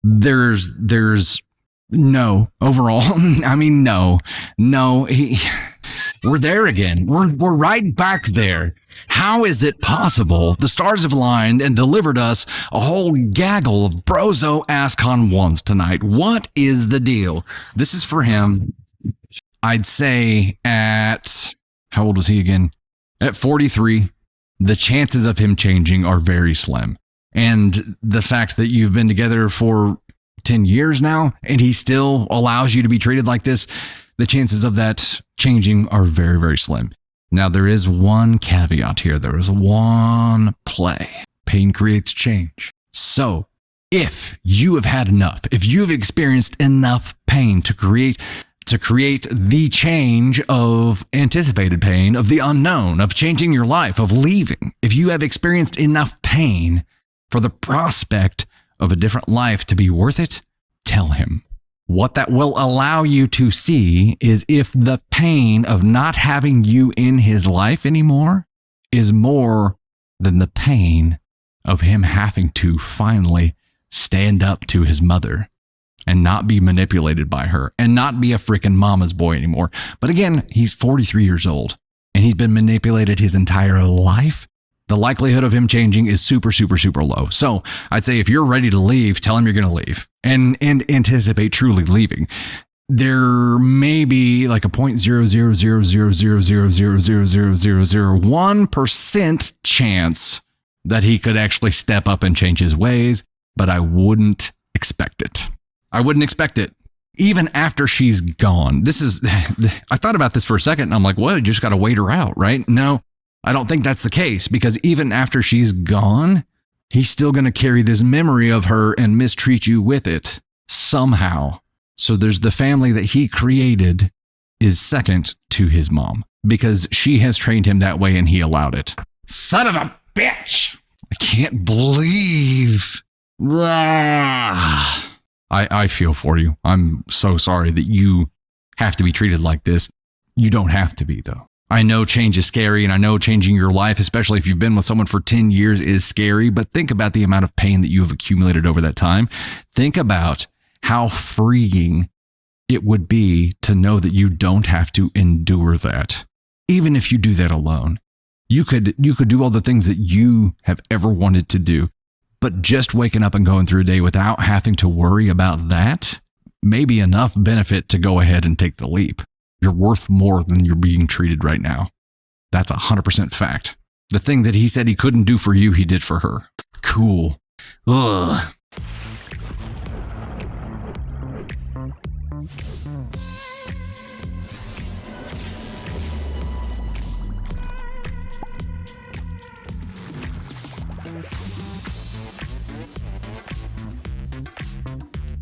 There's no overall. I mean, no. We're there again. We're right back there. How is it possible the stars have aligned and delivered us a whole gaggle of brozo ass-con ones tonight? What is the deal? This is for him. I'd say at, how old was he again? At 43, the chances of him changing are very slim. And the fact that you've been together for 10 years now and he still allows you to be treated like this, the chances of that changing are very, very slim. Now, there is one caveat here. There is one play. Pain creates change. So if you have had enough, if you've experienced enough pain to create the change of anticipated pain, of the unknown, of changing your life, of leaving, if you have experienced enough pain for the prospect of a different life to be worth it, tell him. What that will allow you to see is if the pain of not having you in his life anymore is more than the pain of him having to finally stand up to his mother and not be manipulated by her and not be a freaking mama's boy anymore. But again, he's 43 years old and he's been manipulated his entire life. The likelihood of him changing is super, super, super low. So I'd say if you're ready to leave, tell him you're going to leave and anticipate truly leaving. There may be like a 0.00000000001% chance that he could actually step up and change his ways, but I wouldn't expect it. I wouldn't expect it. Even after she's gone. I thought about this for a second and I'm like, well, you just got to wait her out, right? No. I don't think that's the case because even after she's gone, he's still going to carry this memory of her and mistreat you with it somehow. So there's the family that he created is second to his mom because she has trained him that way and he allowed it. Son of a bitch. I can't believe. I feel for you. I'm so sorry that you have to be treated like this. You don't have to be, though. I know change is scary, and I know changing your life, especially if you've been with someone for 10 years, is scary, but think about the amount of pain that you have accumulated over that time. Think about how freeing it would be to know that you don't have to endure that. Even if you do that alone, you could do all the things that you have ever wanted to do, but just waking up and going through a day without having to worry about that may be enough benefit to go ahead and take the leap. You're worth more than you're being treated right now. That's 100% fact. The thing that he said he couldn't do for you, he did for her. Cool. Ugh.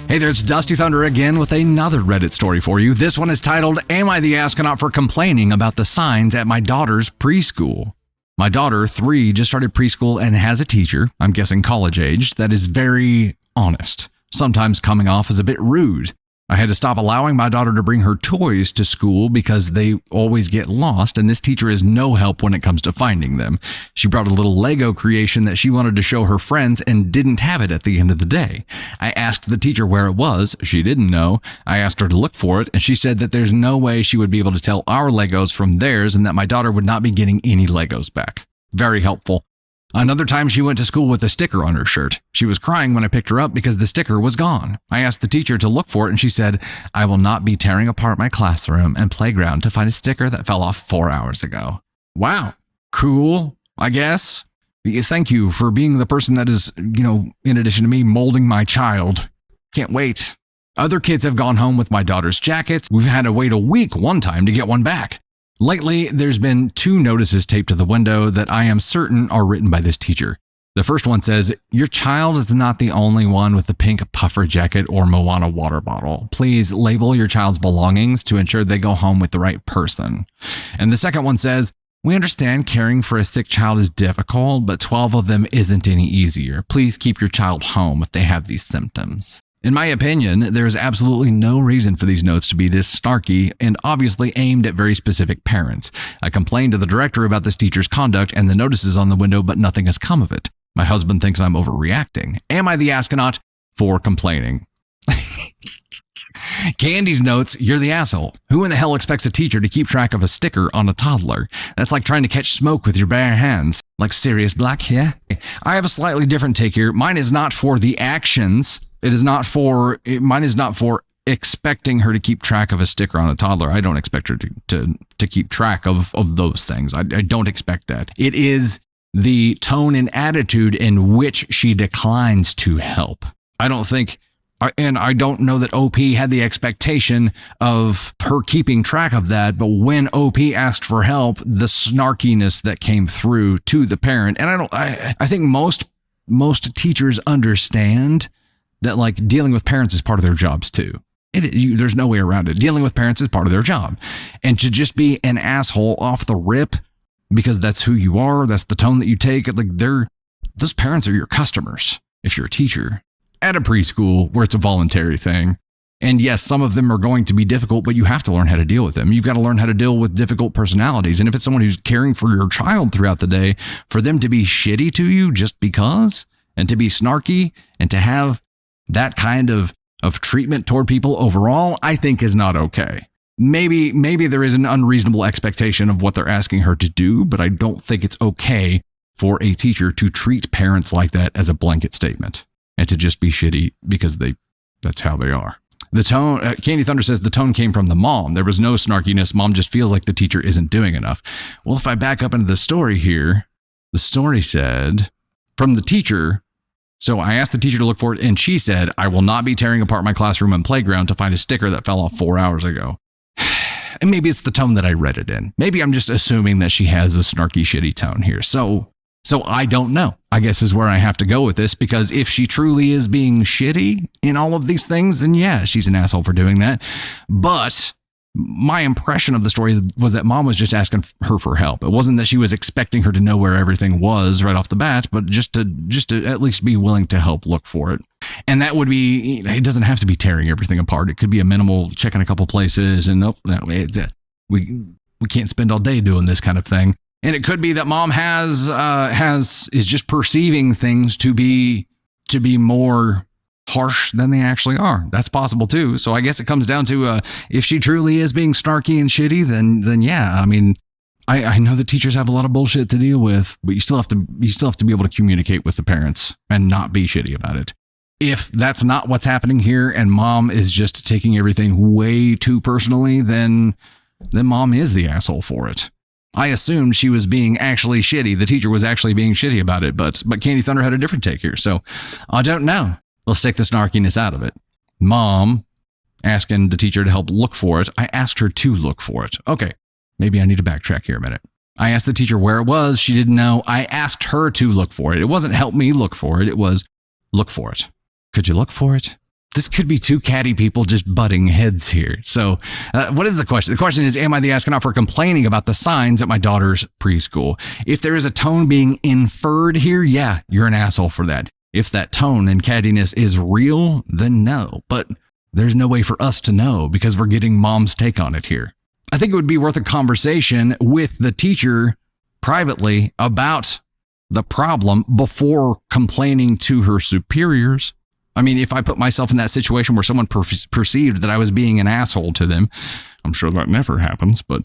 Hey there, it's Dusty Thunder again with another Reddit story for you. This one is titled, Am I the Astronaut for Complaining About the Signs at My Daughter's Preschool? My daughter, 3, just started preschool and has a teacher, I'm guessing college-aged, that is very honest, sometimes coming off as a bit rude. I had to stop allowing my daughter to bring her toys to school because they always get lost, and this teacher is no help when it comes to finding them. She brought a little Lego creation that she wanted to show her friends and didn't have it at the end of the day. I asked the teacher where it was. She didn't know. I asked her to look for it, and she said that there's no way she would be able to tell our Legos from theirs and that my daughter would not be getting any Legos back. Very helpful. Another time she went to school with a sticker on her shirt. She was crying when I picked her up because the sticker was gone. I asked the teacher to look for it and she said, I will not be tearing apart my classroom and playground to find a sticker that fell off 4 hours ago. Wow. Cool, I guess. Thank you for being the person that is, in addition to me, molding my child. Can't wait. Other kids have gone home with my daughter's jackets. We've had to wait a week one time to get one back. Lately, there's been 2 notices taped to the window that I am certain are written by this teacher. The first one says, your child is not the only one with the pink puffer jacket or Moana water bottle. Please label your child's belongings to ensure they go home with the right person. And the second one says, we understand caring for a sick child is difficult, but 12 of them isn't any easier. Please keep your child home if they have these symptoms. In my opinion, there is absolutely no reason for these notes to be this snarky and obviously aimed at very specific parents. I complained to the director about this teacher's conduct and the notices on the window, but nothing has come of it. My husband thinks I'm overreacting. Am I the astronaut for complaining? Candy's notes, you're the asshole. Who in the hell expects a teacher to keep track of a sticker on a toddler? That's like trying to catch smoke with your bare hands. Like serious black, yeah? I have a slightly different take here. Mine is not for the actions. Mine is not for expecting her to keep track of a sticker on a toddler. I don't expect her to keep track of those things. I don't expect that. It is the tone and attitude in which she declines to help. I don't know that OP had the expectation of her keeping track of that, but when OP asked for help, the snarkiness that came through to the parent, and I think most teachers understand that like dealing with parents is part of their jobs too. There's no way around it. Dealing with parents is part of their job. And to just be an asshole off the rip because that's who you are, that's the tone that you take, like those parents are your customers if you're a teacher at a preschool where it's a voluntary thing. And yes, some of them are going to be difficult, but you have to learn how to deal with them. You've got to learn how to deal with difficult personalities. And if it's someone who's caring for your child throughout the day, for them to be shitty to you just because, and to be snarky and to have that kind of treatment toward people overall, I think is not okay. Maybe there is an unreasonable expectation of what they're asking her to do, but I don't think it's okay for a teacher to treat parents like that as a blanket statement and to just be shitty because that's how they are. The tone, Candy Thunder says the tone came from the mom. There was no snarkiness. Mom just feels like the teacher isn't doing enough. Well, if I back up into the story here, the story said from the teacher. So I asked the teacher to look for it, and she said, I will not be tearing apart my classroom and playground to find a sticker that fell off 4 hours ago. And maybe it's the tone that I read it in. Maybe I'm just assuming that she has a snarky, shitty tone here. So I don't know, I guess is where I have to go with this, because if she truly is being shitty in all of these things, then yeah, she's an asshole for doing that. But my impression of the story was that mom was just asking her for help. It wasn't that she was expecting her to know where everything was right off the bat, but just to at least be willing to help look for it. And that would be, it doesn't have to be tearing everything apart. It could be a minimal checking a couple places and we can't spend all day doing this kind of thing. And it could be that mom is just perceiving things to be more harsh than they actually are. That's possible too. So I guess it comes down to if she truly is being snarky and shitty, then yeah. I mean, I know that teachers have a lot of bullshit to deal with, but you still have to be able to communicate with the parents and not be shitty about it. If that's not what's happening here and mom is just taking everything way too personally, then mom is the asshole for it. I assumed she was being actually shitty. The teacher was actually being shitty about it, but Candy Thunder had a different take here. So I don't know. Let's take the snarkiness out of it. Mom asking the teacher to help look for it. I asked her to look for it. Okay, maybe I need to backtrack here a minute. I asked the teacher where it was. She didn't know. I asked her to look for it. It wasn't help me look for it. It was look for it. Could you look for it? This could be two catty people just butting heads here. So what is the question? The question is, am I the astronaut for complaining about the signs at my daughter's preschool? If there is a tone being inferred here, yeah, you're an asshole for that. If that tone and cattiness is real, then no. But there's no way for us to know because we're getting mom's take on it here. I think it would be worth a conversation with the teacher privately about the problem before complaining to her superiors. I mean, if I put myself in that situation where someone perceived that I was being an asshole to them, I'm sure that never happens, but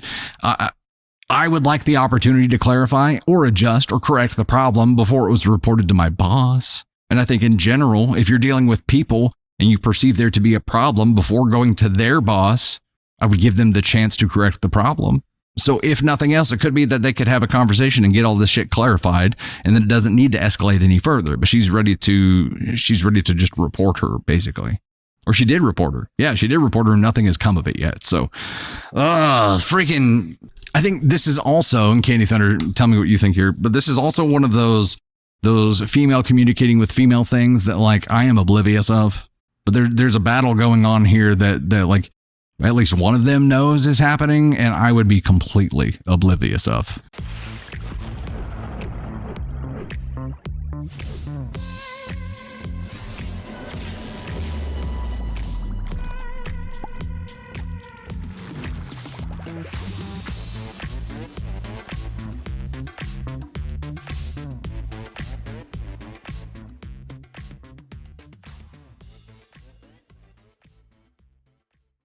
I would like the opportunity to clarify or adjust or correct the problem before it was reported to my boss. And I think in general, if you're dealing with people and you perceive there to be a problem before going to their boss, I would give them the chance to correct the problem. So if nothing else, it could be that they could have a conversation and get all this shit clarified, and then it doesn't need to escalate any further. But she's ready to just report her, basically. Or she did report her. Yeah, she did report her and nothing has come of it yet. So, freaking, I think this is also, and Candy Thunder, tell me what you think here, but this is also one of those female communicating with female things that like I am oblivious of. But there's a battle going on here that like at least one of them knows is happening, and I would be completely oblivious of.